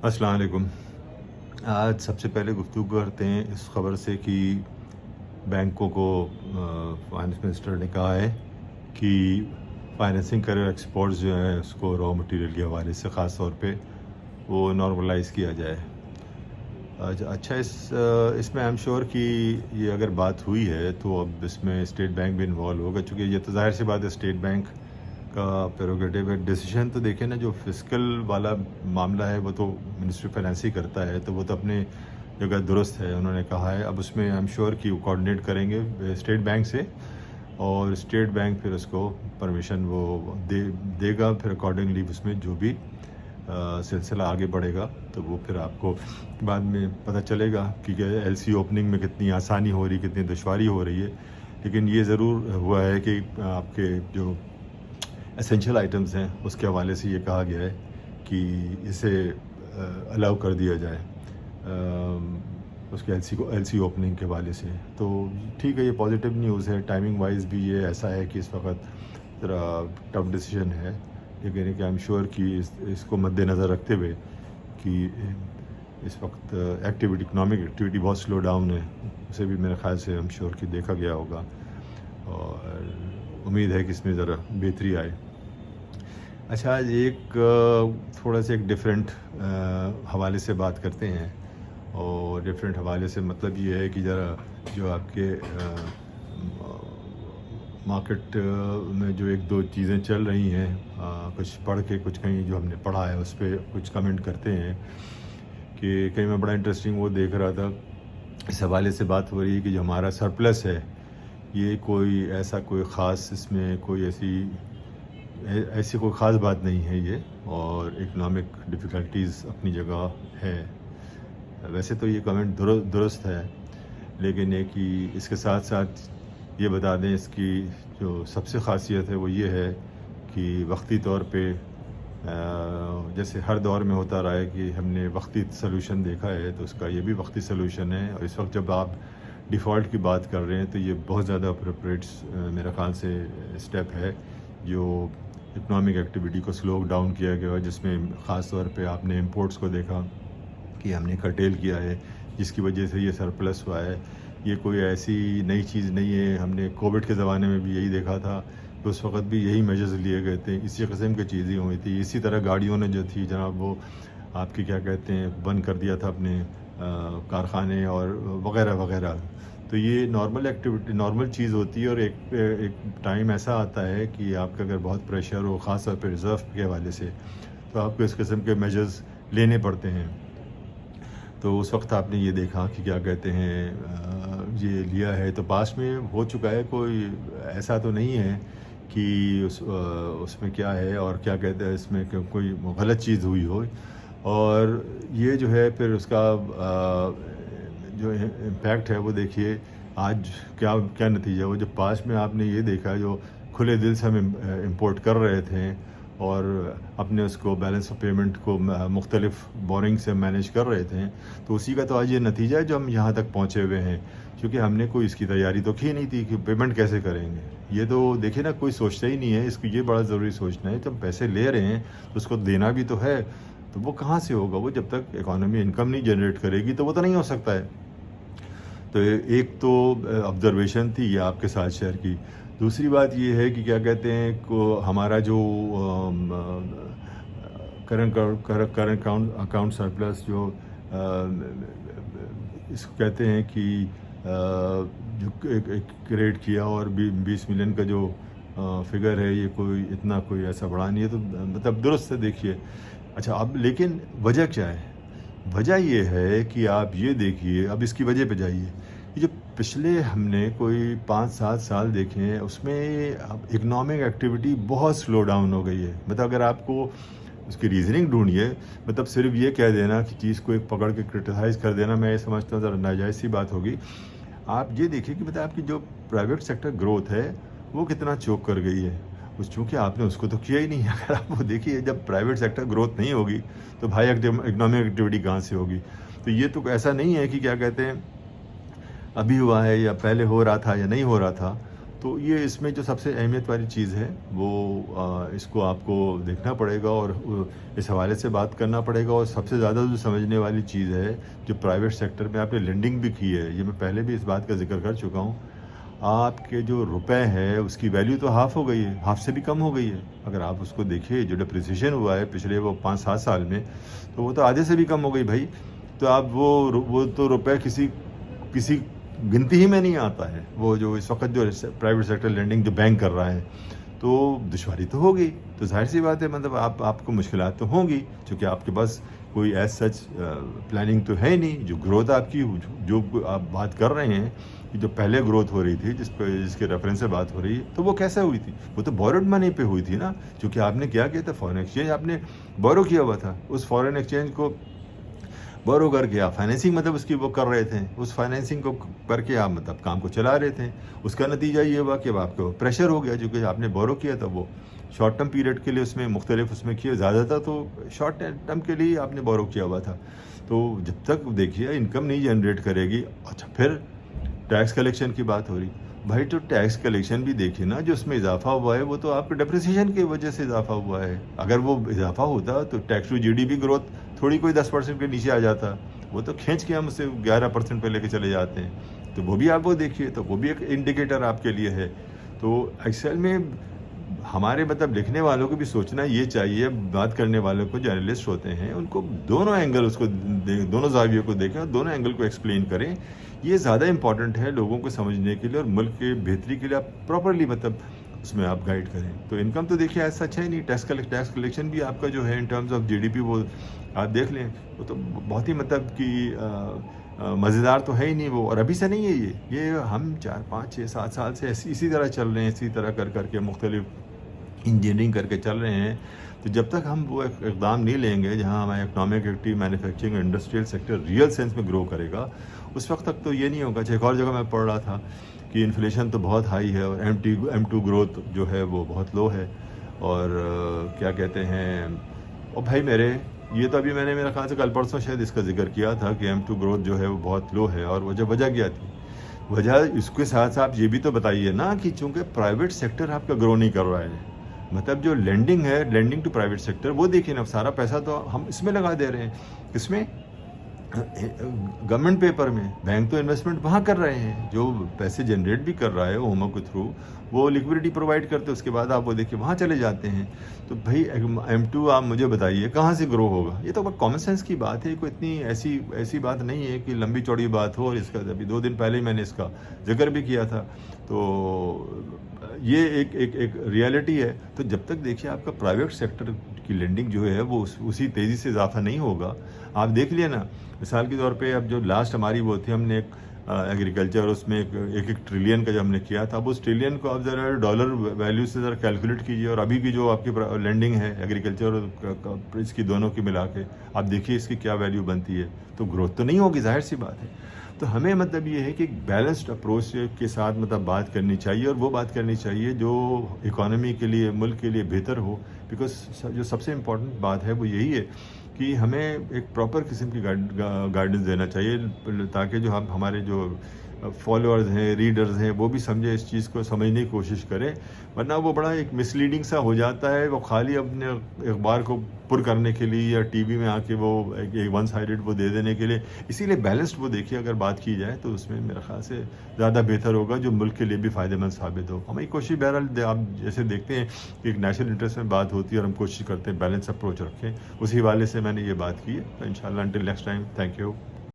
السلام علیکم۔ آج سب سے پہلے گفتگو کرتے ہیں اس خبر سے کہ بینکوں کو فائنانس منسٹر نے کہا ہے کہ فائنینسنگ کرے ایکسپورٹس جو ہیں اس کو را مٹیریل کے حوالے سے خاص طور پہ وہ نارملائز کیا جائے۔ اچھا، اس میں آئی ایم شیور کہ یہ اگر بات ہوئی ہے تو اب اس میں اسٹیٹ بینک بھی انوالو ہوگا، چونکہ یہ تو ظاہر سی بات ہے اسٹیٹ بینک کا پریروگیٹو ہے۔ ڈیسیشن تو دیکھیں نا، جو فسکل والا معاملہ ہے وہ تو منسٹری فائنانس ہی کرتا ہے، تو وہ تو اپنے جگہ درست ہے، انہوں نے کہا ہے۔ اب اس میں آئی ایم شیور کہ وہ کوآرڈینیٹ کریں گے اسٹیٹ بینک سے، اور اسٹیٹ بینک پھر اس کو پرمیشن وہ دے گا، پھر اکارڈنگلی اس میں جو بھی سلسلہ آگے بڑھے گا تو وہ پھر آپ کو بعد میں پتہ چلے گا کہ ایل سی اوپننگ میں کتنی آسانی ہو رہی، کتنی دشواری ہو رہی ہے۔ لیکن یہ ضرور ہوا ہے کہ آپ کے جو اسینشل آئٹمز ہیں اس کے حوالے سے یہ کہا گیا ہے کہ اسے الاؤ کر دیا جائے اس کے ایل سی اوپننگ کے حوالے سے۔ تو ٹھیک ہے، یہ پازیٹیو نیوز ہے۔ ٹائمنگ وائز بھی یہ ایسا ہے کہ اس وقت ذرا ٹف ڈیسیجن ہے، لیکن کہ آئی ایم شیور کہ اس کو مد نظر رکھتے ہوئے کہ اس وقت اکنامک ایکٹیویٹی بہت سلو ڈاؤن ہے، اسے بھی میرے خیال سے آئی ایم شیور کہ دیکھا گیا ہوگا، اور امید ہے کہ اس میں ذرا بہتری آئے۔ اچھا، آج ایک تھوڑا سا ایک ڈفرینٹ حوالے سے بات کرتے ہیں، اور ڈفرینٹ حوالے سے مطلب یہ ہے کہ ذرا جو آپ کے مارکیٹ میں جو ایک دو چیزیں چل رہی ہیں، کچھ پڑھ کے کچھ کہیں جو ہم نے پڑھا ہے اس پہ کچھ کمنٹ کرتے ہیں کہ کہیں میں بڑا انٹرسٹنگ وہ دیکھ رہا تھا، اس حوالے سے بات ہو رہی ہے کہ جو ہمارا سرپلس ہے یہ کوئی ایسا کوئی خاص، اس میں کوئی ایسی کوئی خاص بات نہیں ہے یہ، اور اکنامک ڈیفیکلٹیز اپنی جگہ ہے۔ ویسے تو یہ کمنٹ درست ہے، لیکن یہ کہ اس کے ساتھ ساتھ یہ بتا دیں اس کی جو سب سے خاصیت ہے وہ یہ ہے کہ وقتی طور پہ جیسے ہر دور میں ہوتا رہا ہے کہ ہم نے وقتی سلوشن دیکھا ہے، تو اس کا یہ بھی وقتی سلوشن ہے۔ اور اس وقت جب آپ ڈیفالٹ کی بات کر رہے ہیں تو یہ بہت زیادہ اپروپریٹ میرے خیال سے اسٹیپ ہے، جو اکنامک ایکٹیویٹی کو سلو ڈاؤن کیا گیا ہے، جس میں خاص طور پہ آپ نے امپورٹس کو دیکھا کہ ہم نے کرٹیل کیا ہے، جس کی وجہ سے یہ سرپلس ہوا ہے۔ یہ کوئی ایسی نئی چیز نہیں ہے، ہم نے کووڈ کے زمانے میں بھی یہی دیکھا تھا کہ اس وقت بھی یہی میجرز لیے گئے تھے، اسی قسم کی چیزیں ہوئی تھی۔ اسی طرح گاڑیوں نے جو تھی جناب وہ آپ کی کیا کہتے ہیں بند کر دیا تھا اپنے کارخانے اور وغیرہ وغیرہ۔ تو یہ نارمل ایکٹیویٹی، نارمل چیز ہوتی ہے، اور ایک ٹائم ایسا آتا ہے کہ آپ کا اگر بہت پریشر ہو، خاص طور پہ ریزرو کے حوالے سے، تو آپ کو اس قسم کے میجرز لینے پڑتے ہیں۔ تو اس وقت آپ نے یہ دیکھا کہ کیا کہتے ہیں یہ لیا ہے، تو پاس میں ہو چکا ہے، کوئی ایسا تو نہیں ہے کہ اس میں کیا ہے اور کیا کہتے ہیں اس میں کہ کوئی غلط چیز ہوئی ہو۔ اور یہ جو ہے پھر اس کا جو امپیکٹ ہے وہ دیکھیے آج کیا نتیجہ ہو، جب پاس میں آپ نے یہ دیکھا جو کھلے دل سے ہم امپورٹ کر رہے تھے اور اپنے اس کو بیلنس آف پیمنٹ کو مختلف بورنگ سے مینیج کر رہے تھے، تو اسی کا تو آج یہ نتیجہ ہے جو ہم یہاں تک پہنچے ہوئے ہیں، کیونکہ ہم نے کوئی اس کی تیاری تو کی نہیں تھی کہ پیمنٹ کیسے کریں گے۔ یہ تو دیکھیں نا، کوئی سوچتا ہی نہیں ہے اس کو، یہ بڑا ضروری سوچنا ہے جب پیسے لے رہے ہیں تو اس کو دینا بھی تو ہے، تو وہ کہاں سے ہوگا؟ وہ جب تک اکانومی انکم نہیں جنریٹ کرے گی تو وہ تو نہیں ہو سکتا ہے۔ تو ایک تو آبزرویشن تھی یہ آپ کے ساتھ شیئر کی۔ دوسری بات یہ ہے کہ کیا کہتے ہیں ہمارا جو کرنٹ اکاؤنٹ سرپلس جو اس کو کہتے ہیں کہ جو کریٹ کیا، اور 20 ملین کا جو فگر ہے، یہ کوئی اتنا کوئی ایسا بڑا نہیں ہے، تو مطلب درست ہے دیکھیے۔ اچھا، اب لیکن وجہ کیا ہے؟ وجہ یہ ہے کہ آپ یہ دیکھیے، اب اس کی وجہ پہ جائیے، یہ جو پچھلے ہم نے کوئی 5-7 سال دیکھے ہیں اس میں اکنامک ایکٹیویٹی بہت سلو ڈاؤن ہو گئی ہے۔ مطلب اگر آپ کو اس کی ریزننگ ڈھونڈیے، مطلب صرف یہ کہہ دینا کہ چیز کو ایک پکڑ کے کرٹیسائز کر دینا، میں یہ سمجھتا ہوں ذرا ناجائز سی بات ہوگی۔ آپ یہ دیکھیے کہ مطلب آپ کی جو پرائیویٹ سیکٹر گروتھ ہے وہ کتنا چوک کر گئی ہے، چونکہ آپ نے اس کو تو کیا ہی نہیں۔ اگر آپ وہ دیکھیے، جب پرائیویٹ سیکٹر گروتھ نہیں ہوگی تو بھائی اکنامک ایکٹیویٹی کہاں سے ہوگی؟ تو یہ تو ایسا نہیں ہے کہ کیا کہتے ہیں ابھی ہوا ہے یا پہلے ہو رہا تھا یا نہیں ہو رہا تھا، تو یہ اس میں جو سب سے اہمیت والی چیز ہے وہ اس کو آپ کو دیکھنا پڑے گا اور اس حوالے سے بات کرنا پڑے گا. اور سب سے زیادہ جو سمجھنے والی چیز ہے جو پرائیویٹ سیکٹر میں آپ نے لینڈنگ بھی کی ہے, یہ میں پہلے بھی اس بات کا ذکر کر چکا ہوں, آپ کے جو روپے ہے اس کی ویلیو تو ہاف ہو گئی ہے, ہاف سے بھی کم ہو گئی ہے. اگر آپ اس کو دیکھیے جو ڈپریسیشن ہوا ہے پچھلے وہ 5-7 سال میں, تو وہ تو آدھے سے بھی کم ہو گئی بھائی. تو آپ وہ تو روپے کسی گنتی ہی میں نہیں آتا ہے. وہ جو اس وقت جو پرائیویٹ سیکٹر لینڈنگ جو بینک کر رہا ہے, تو دشواری تو ہوگی, تو ظاہر سی بات ہے مطلب آپ کو مشکلات تو ہوں گی, چونکہ آپ کے پاس کوئی ایز سچ پلاننگ تو ہے نہیں. جو گروتھ آپ کی جو آپ بات کر رہے ہیں, جو پہلے گروتھ ہو رہی تھی جس کے ریفرنس سے بات ہو رہی ہے, تو وہ کیسے ہوئی تھی؟ وہ تو بورڈ منی پہ ہوئی تھی نا, چونکہ آپ نے کیا تھا, فارن ایکسچینج آپ نے بورو کیا ہوا تھا. اس فارن ایکسچینج کو بورو کر کے آپ فائنینسنگ مطلب اس کی وہ کر رہے تھے, اس فائنینسنگ کو کر کے آپ مطلب کام کو چلا رہے تھے. اس کا نتیجہ یہ ہوا کہ آپ کو پریشر ہو گیا, جو کہ آپ نے بورو کیا تھا وہ شارٹ ٹرم پیریڈ کے لیے اس میں مختلف اس میں کیا زیادہ تھا, تو شارٹ ٹرم کے لیے آپ نے بورو کیا ہوا تھا. تو جب تک دیکھیے انکم نہیں جنریٹ کرے گی, اچھا پھر ٹیکس کلیکشن کی بات ہو رہی بھائی, تو ٹیکس کلیکشن بھی دیکھیے نا, جو اس میں اضافہ ہوا ہے وہ تو آپ کے ڈپریسیشن کی وجہ سے اضافہ ہوا ہے. اگر وہ اضافہ ہوتا تو tax to G D P growth تھوڑی کوئی 10% کے نیچے آ جاتا, وہ تو کھینچ کے ہم اسے 11% پہ لے کے چلے جاتے ہیں. تو وہ بھی آپ وہ دیکھیے, تو وہ بھی ایک انڈیکیٹر آپ کے لیے ہے. تو ایکسل میں ہمارے مطلب لکھنے والوں کو بھی سوچنا یہ چاہیے, بات کرنے والوں کو جرنلسٹ ہوتے ہیں ان کو دونوں اینگل اس کو دونوں زاویوں کو دیکھیں اور دونوں اینگل کو ایکسپلین کریں. یہ زیادہ امپورٹنٹ ہے لوگوں کو سمجھنے کے لیے, اور ملک کے بہتری کے لیے آپ پراپرلی مطلب اس میں آپ گائیڈ کریں. تو انکم تو دیکھیے ایسا اچھا ہی نہیں, ٹیکس کلیکشن بھی آپ کا جو ہے in terms of G D P وہ آپ دیکھ لیں, وہ تو بہت ہی مطلب کہ مزیدار تو ہے ہی نہیں وہ. اور ابھی سے نہیں ہے یہ ہم 4-5-6-7 سال سے اسی طرح چل رہے ہیں, اسی طرح کر کے مختلف انجینئرنگ کر کے چل رہے ہیں. تو جب تک ہم وہ اقدام نہیں لیں گے جہاں ہمارا economic active manufacturing industrial sector real sense میں گرو کرے گا, اس وقت تک تو یہ نہیں ہوگا. ایک اور جگہ میں پڑھ رہا تھا کہ انفلیشن تو بہت ہائی ہے اور M2 گروتھ جو ہے وہ بہت لو ہے. اور کیا کہتے ہیں, اور بھائی میرے یہ تو ابھی میں نے میرا خیال سے کل پرسوں شاید اس کا ذکر کیا تھا کہ M2 گروتھ جو ہے وہ بہت لو ہے. اور وجہ کیا تھی؟ وجہ اس کے ساتھ آپ یہ بھی تو بتائیے نا کہ چونکہ پرائیویٹ سیکٹر آپ کا گرو نہیں کر رہا ہے, مطلب جو لینڈنگ ہے, لینڈنگ ٹو پرائیویٹ سیکٹر, وہ دیکھیے نا, سارا پیسہ تو ہم اس میں لگا دے رہے ہیں. اس میں گورنمنٹ پیپر میں, بینک تو انویسٹمنٹ وہاں کر رہے ہیں, جو پیسے جنریٹ بھی کر رہا ہے ہومو کے تھرو, وہ لیکوڈیٹی پرووائڈ کرتے ہیں, اس کے بعد آپ وہ دیکھیے وہاں چلے جاتے ہیں. تو بھائی M2 آپ مجھے بتائیے کہاں سے گرو ہوگا؟ یہ تو کامن سینس کی بات ہے, کوئی اتنی ایسی بات نہیں ہے کہ لمبی چوڑی بات ہو. اور اس کا ابھی 2 دن پہلے ہی میں نے اس کا ذکر بھی کیا تھا. تو یہ ایک ریالٹی ہے. تو جب تک دیکھیے آپ کا پرائیویٹ سیکٹر کی لینڈنگ جو ہے وہ اسی تیزی سے اضافہ نہیں ہوگا. آپ دیکھ لیے نا, مثال کے طور پہ اب جو لاسٹ ہماری وہ تھی, ہم نے ایک ایگریکلچر اس میں ایک ٹریلین کا جو ہم نے کیا تھا, اب اس ٹریلین کو آپ ذرا ڈالر ویلیو سے ذرا کیلکولیٹ کیجیے, اور ابھی کی جو آپ کی لینڈنگ ہے ایگریکلچر اور اس کی دونوں کی ملا کے آپ دیکھیے اس کی کیا ویلیو بنتی ہے. تو گروتھ تو نہیں ہوگی, ظاہر سی بات ہے. تو ہمیں مطلب یہ ہے کہ بیلنسڈ اپروچ کے ساتھ مطلب بات کرنی چاہیے, اور وہ بات کرنی چاہیے جو اکانومی کے لیے, ملک کے لیے بہتر ہو. بیکاز جو سب سے امپورٹنٹ بات ہے وہ یہی ہے کہ ہمیں ایک پراپر قسم کی گائیڈنس دینا چاہیے, تاکہ جو ہمارے جو فالوورز ہیں, ریڈرز ہیں, وہ بھی سمجھے, اس چیز کو سمجھنے کی کوشش کریں. ورنہ وہ بڑا ایک مس لیڈنگ سا ہو جاتا ہے, وہ خالی اپنے اخبار کو پر کرنے کے لیے یا ٹی وی میں آ کے وہ ایک ون سائیڈڈ وہ دے دینے کے لیے. اسی لیے بیلنسڈ وہ دیکھیے اگر بات کی جائے تو اس میں میرا خیال سے زیادہ بہتر ہوگا, جو ملک کے لیے بھی فائدہ مند ثابت ہو. ہماری کوشش بہرحال آپ جیسے دیکھتے ہیں کہ ایک نیشنل انٹرسٹ میں بات ہوتی ہے, اور ہم کوشش کرتے ہیں بیلنس اپروچ رکھیں. اسی حوالے سے میں نے یہ بات کی ہے. تو انشاءاللہ until next time, thank you.